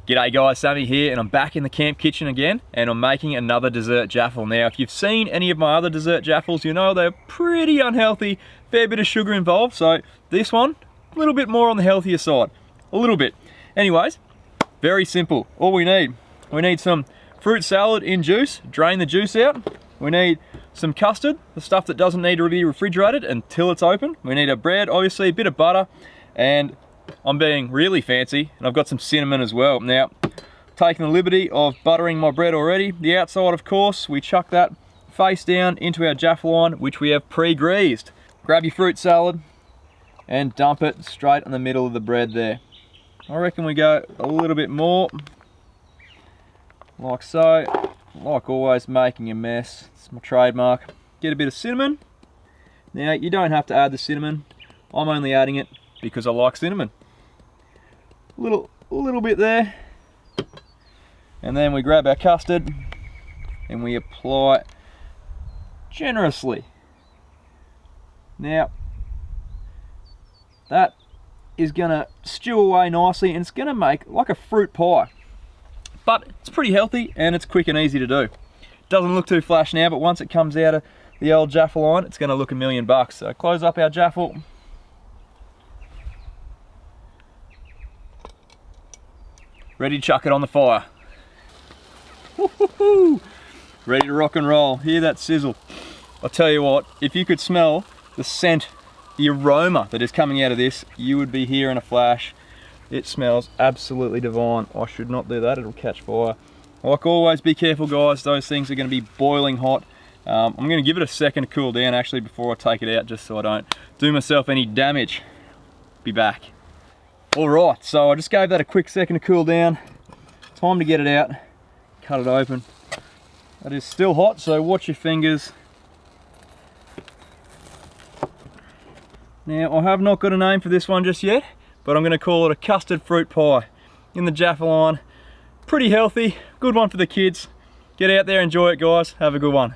G'day guys, Sammy here, and I'm back in the camp kitchen again, and I'm making another dessert jaffle. Now, if you've seen any of my other dessert jaffles, you know they're pretty unhealthy, fair bit of sugar involved, so this one, a little bit more on the healthier side, a little bit. Anyways, very simple. All we need some fruit salad in juice, drain the juice out. We need some custard, the stuff that doesn't need to be refrigerated until it's open. We need a bread, obviously, a bit of butter, and I'm being really fancy, and I've got some cinnamon as well. Now, taking the liberty of buttering my bread already. The outside, of course, we chuck that face down into our jaffle line, which we have pre-greased. Grab your fruit salad and dump it straight in the middle of the bread there. I reckon we go a little bit more, like so. Like always, making a mess. It's my trademark. Get a bit of cinnamon. Now, you don't have to add the cinnamon. I'm only adding it because I like cinnamon. A little bit there. And then we grab our custard and we apply it generously. Now, that is gonna stew away nicely, and it's gonna make like a fruit pie. But it's pretty healthy and it's quick and easy to do. Doesn't look too flash now, but once it comes out of the old jaffle line, it's gonna look $1,000,000. So close up our jaffle. Ready to chuck it on the fire. Woo-hoo-hoo. Ready to rock and roll. Hear that sizzle. I'll tell you what, if you could smell the scent, the aroma that is coming out of this, you would be here in a flash. It smells absolutely divine. I should not do that, it'll catch fire. Like always, be careful guys, those things are gonna be boiling hot. I'm gonna give it a second to cool down actually before I take it out, just so I don't do myself any damage. Be back. Alright, so I just gave that a quick second to cool down. Time to get it out, cut it open. It is still hot, so watch your fingers. Now, I have not got a name for this one just yet, but I'm going to call it a custard fruit pie in the jaffle line. Pretty healthy, good one for the kids. Get out there, enjoy it guys, have a good one.